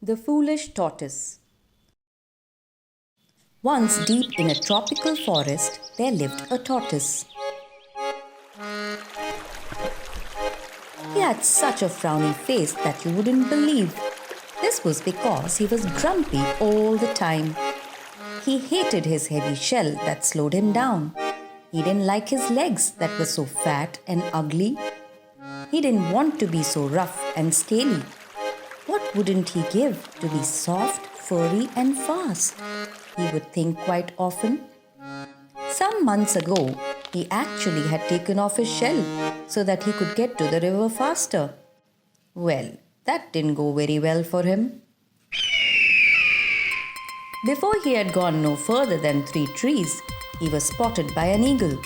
The Foolish Tortoise. Once, deep in a tropical forest, there lived a tortoise. He had such a frowny face that you wouldn't believe. This was because he was grumpy all the time. He hated his heavy shell that slowed him down. He didn't like his legs that were so fat and ugly. He didn't want to be so rough and scaly. What wouldn't he give to be soft, furry, and fast? He would think quite often. Some months ago, he actually had taken off his shell so that he could get to the river faster. Well, that didn't go very well for him. Before he had gone no further than 3 trees, he was spotted by an eagle.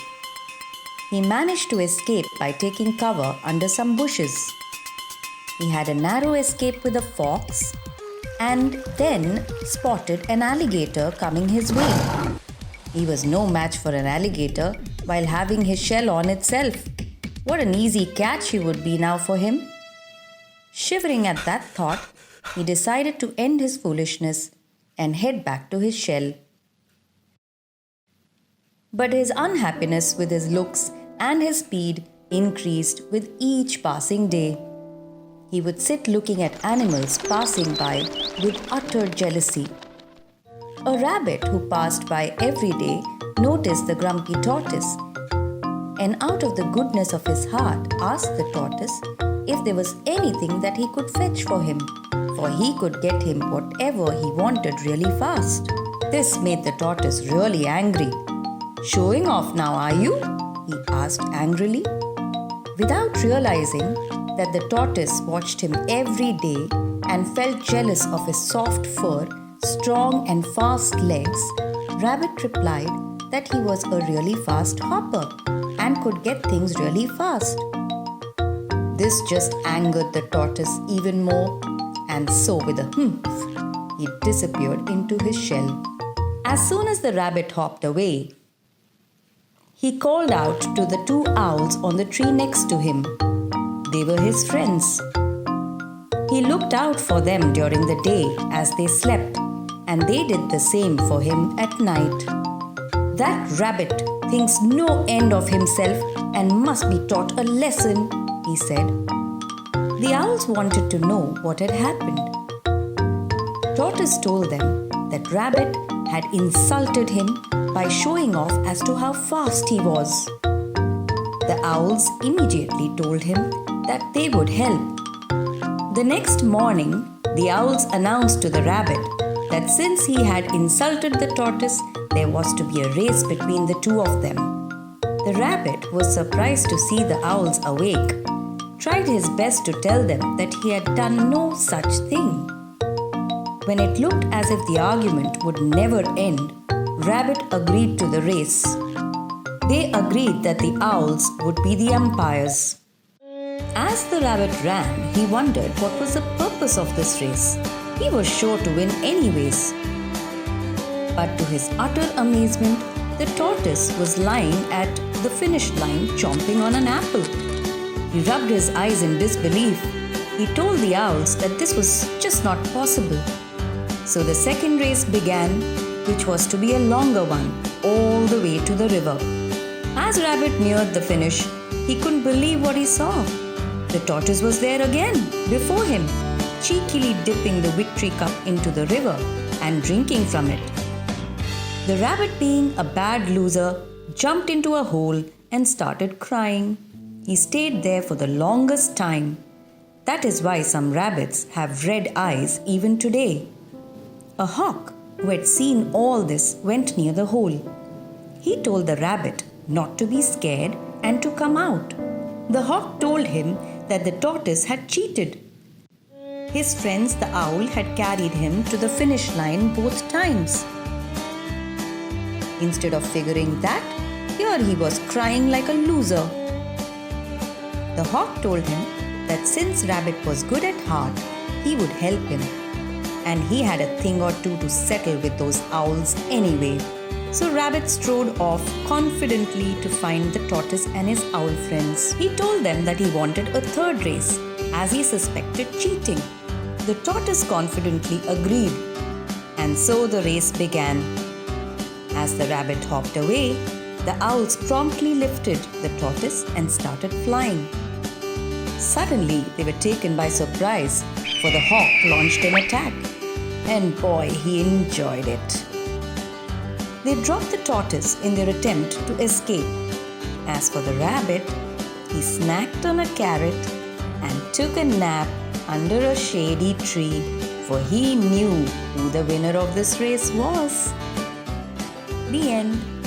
He managed to escape by taking cover under some bushes. He had a narrow escape with a fox and then spotted an alligator coming his way. He was no match for an alligator while having his shell on itself. What an easy catch he would be now for him. Shivering at that thought, he decided to end his foolishness and head back to his shell. But his unhappiness with his looks and his speed increased with each passing day. He would sit looking at animals passing by with utter jealousy. A rabbit who passed by every day noticed the grumpy tortoise and out of the goodness of his heart asked the tortoise if there was anything that he could fetch for him, for he could get him whatever he wanted really fast. This made the tortoise really angry. "Showing off now, are you?" he asked angrily. Without realizing that the tortoise watched him every day and felt jealous of his soft fur, strong and fast legs, Rabbit replied that he was a really fast hopper and could get things really fast. This just angered the tortoise even more, and so with a humph, he disappeared into his shell. As soon as the rabbit hopped away, he called out to the 2 owls on the tree next to him. They were his friends. He looked out for them during the day as they slept, and they did the same for him at night. "That rabbit thinks no end of himself and must be taught a lesson," he said. The owls wanted to know what had happened. Tortoise told them that Rabbit had insulted him by showing off as to how fast he was. The owls immediately told him that they would help. The next morning, the owls announced to the rabbit that since he had insulted the tortoise, there was to be a race between the 2 of them. The rabbit was surprised to see the owls awake, tried his best to tell them that he had done no such thing. When it looked as if the argument would never end, Rabbit agreed to the race. They agreed that the owls would be the umpires. As the rabbit ran, he wondered what was the purpose of this race. He was sure to win anyways. But to his utter amazement, the tortoise was lying at the finish line chomping on an apple. He rubbed his eyes in disbelief. He told the owls that this was just not possible. So the second race began, which was to be a longer one, all the way to the river. As Rabbit neared the finish, he couldn't believe what he saw. The tortoise was there again, before him, cheekily dipping the victory cup into the river and drinking from it. The rabbit, being a bad loser, jumped into a hole and started crying. He stayed there for the longest time. That is why some rabbits have red eyes even today. A hawk who had seen all this went near the hole. He told the rabbit not to be scared and to come out. The hawk told him that the tortoise had cheated. His friends, the owl, had carried him to the finish line both times. Instead of figuring that, here he was crying like a loser. The hawk told him that since Rabbit was good at heart, he would help him. And he had a thing or two to settle with those owls anyway. So Rabbit strode off confidently to find the tortoise and his owl friends. He told them that he wanted a third race, as he suspected cheating. The tortoise confidently agreed, and so the race began. As the rabbit hopped away, the owls promptly lifted the tortoise and started flying. Suddenly, they were taken by surprise, for the hawk launched an attack. And boy, he enjoyed it. They dropped the tortoise in their attempt to escape. As for the rabbit, he snacked on a carrot and took a nap under a shady tree, for he knew who the winner of this race was. The end.